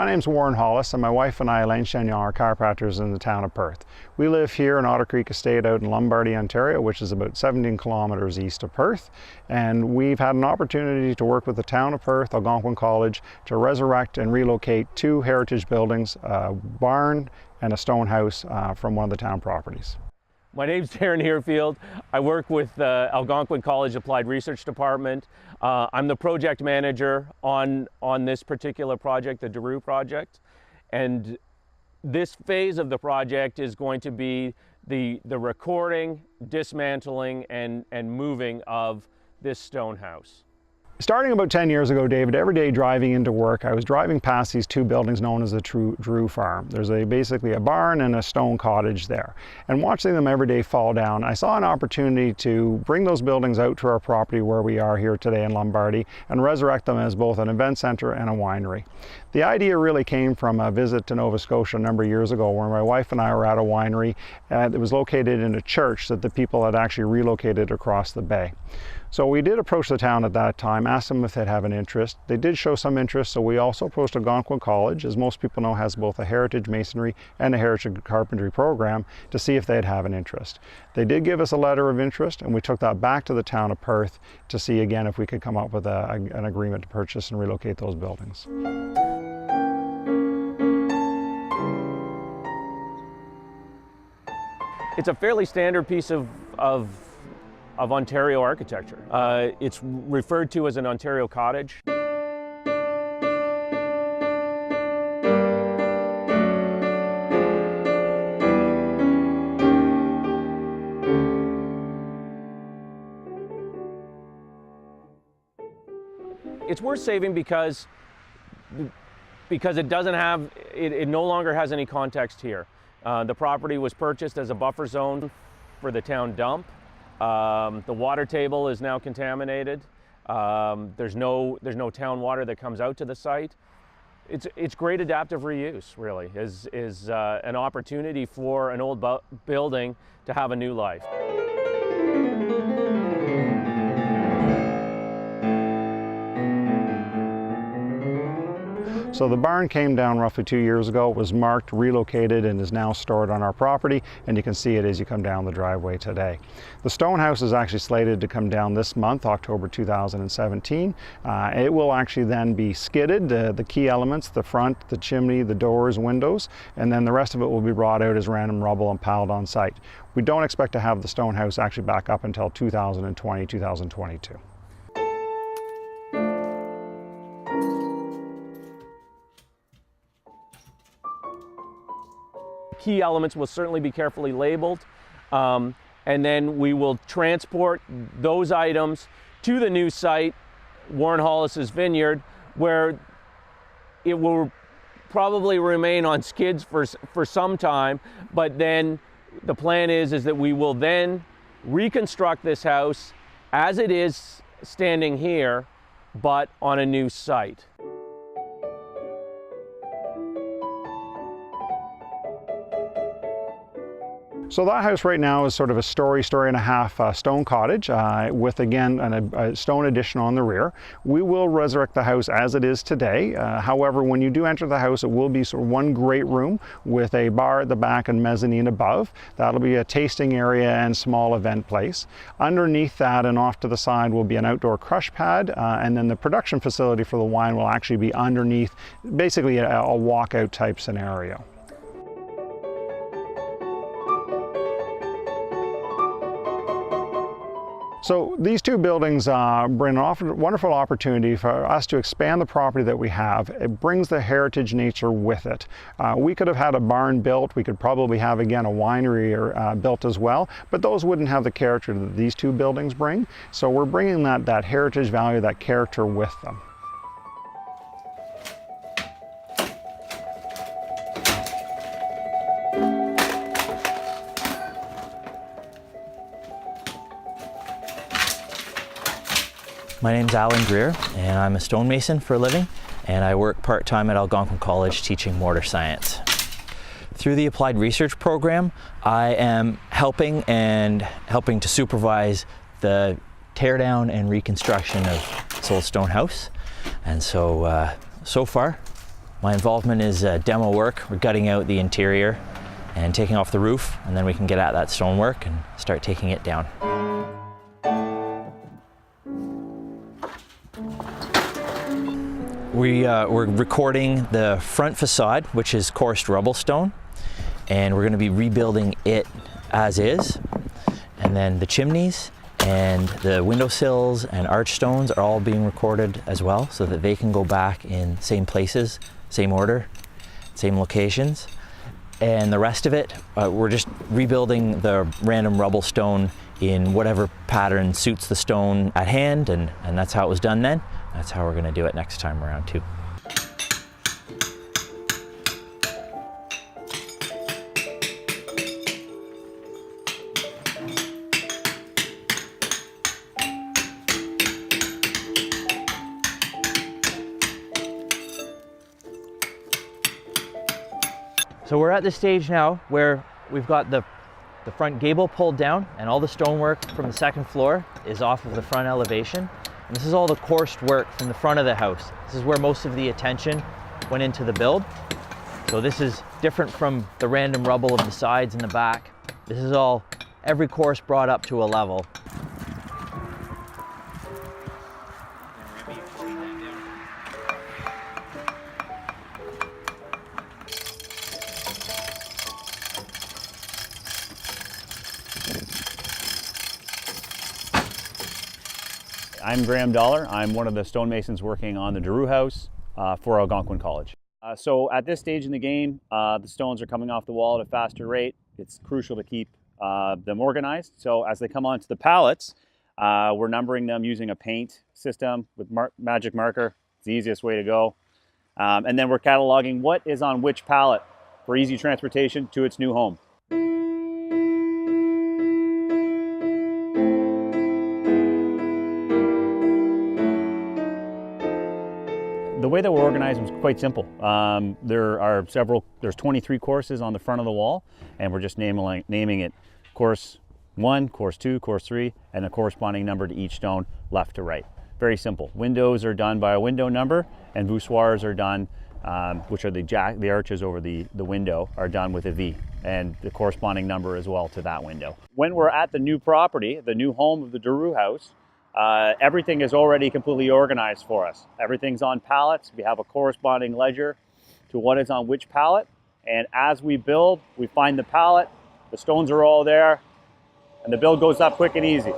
My name's Warren Hollis, and my wife and I, Elaine Chagnon, are chiropractors in the town of Perth. We live here in Otter Creek Estate out in Lombardy, Ontario, which is about 17 kilometers east of Perth. And we've had an opportunity to work with the town of Perth, Algonquin College, to resurrect and relocate two heritage buildings, a barn and a stone house from one of the town properties. My name's Darren Herefield. I work with the Algonquin College Applied Research Department. I'm the project manager on this particular project, the Darou project. And this phase of the project is going to be the recording, dismantling, and moving of this stone house. Starting about 10 years ago, David, every day driving into work, I was driving past these two buildings known as the Darou farm. There's basically a barn and a stone cottage there. And watching them every day fall down, I saw an opportunity to bring those buildings out to our property where we are here today in Lombardy and resurrect them as both an event center and a winery. The idea really came from a visit to Nova Scotia a number of years ago where my wife and I were at a winery that was located in a church that the people had actually relocated across the bay. So we did approach the town at that time, asked them if they'd have an interest. They did show some interest, so we also approached Algonquin College, as most people know has both a heritage masonry and a heritage carpentry program, to see if they'd have an interest. They did give us a letter of interest, and we took that back to the town of Perth to see again if we could come up with an agreement to purchase and relocate those buildings. It's a fairly standard piece of Ontario architecture. It's referred to as an Ontario cottage. It's worth saving because it doesn't have, it no longer has any context here. The property was purchased as a buffer zone for the town dump. The water table is now contaminated. There's no town water that comes out to the site. It's great adaptive reuse, really, is an opportunity for an old building to have a new life. So the barn came down roughly 2 years ago, was marked, relocated, and is now stored on our property, and you can see it as you come down the driveway today. The stone house is actually slated to come down this month, October 2017. It will actually then be skidded, the key elements, the front, the chimney, the doors, windows, and then the rest of it will be brought out as random rubble and piled on site. We don't expect to have the stone house actually back up until 2020, 2022. Key elements will certainly be carefully labeled, and then we will transport those items to the new site, Warren Hollis's vineyard, where it will probably remain on skids for some time, but then the plan is that we will then reconstruct this house as it is standing here, but on a new site. So that house right now is sort of a story and a half stone cottage with again a stone addition on the rear. We will resurrect the house as it is today. However, when you do enter the house, it will be sort of one great room with a bar at the back and mezzanine above. That'll be a tasting area and small event place. Underneath that and off to the side will be an outdoor crush pad, and then the production facility for the wine will actually be underneath, basically a walkout type scenario. So these two buildings bring an wonderful opportunity for us to expand the property that we have. It brings the heritage nature with it. We could have had a barn built. We could probably have, again, a winery built as well, but those wouldn't have the character that these two buildings bring. So we're bringing that heritage value, that character with them. My name's Alan Greer, and I'm a stonemason for a living, and I work part-time at Algonquin College teaching mortar science. Through the Applied Research Program, I am helping to supervise the teardown and reconstruction of this old stone house. And so, so far, My involvement is demo work. We're gutting out the interior and taking off the roof, and then we can get at that stonework and start taking it down. We're recording the front facade, which is coursed rubble stone, and we're going to be rebuilding it as is. And then the chimneys and the windowsills and arch stones are all being recorded as well, so that they can go back in same places, same order, same locations. And the rest of it, we're just rebuilding the random rubble stone in whatever pattern suits the stone at hand, and that's how it was done then. That's how we're going to do it next time around too. So we're at the stage now where we've got the front gable pulled down, and all the stonework from the second floor is off of the front elevation. And this is all the coursed work from the front of the house. This is where most of the attention went into the build. So this is different from the random rubble of the sides and the back. This is all, every course brought up to a level. I'm Graham Dollar. I'm one of the stonemasons working on the Darou house for Algonquin College. So at this stage in the game, the stones are coming off the wall at a faster rate. It's crucial to keep them organized. So as they come onto the pallets, we're numbering them using a paint system with magic marker. It's the easiest way to go. And then we're cataloging what is on which pallet for easy transportation to its new home. The way that we're organized was quite simple. There's 23 courses on the front of the wall, and we're just naming it course 1, course 2, course 3, and a corresponding number to each stone left to right. Very simple. Windows are done by a window number, and voussoirs are done, which are the arches over the window, are done with a V, and the corresponding number as well to that window. When we're at the new property, the new home of the Darou house, everything is already completely organized for us. Everything's on pallets. We have a corresponding ledger to what is on which pallet. And as we build, we find the pallet, the stones are all there, and the build goes up quick and easy.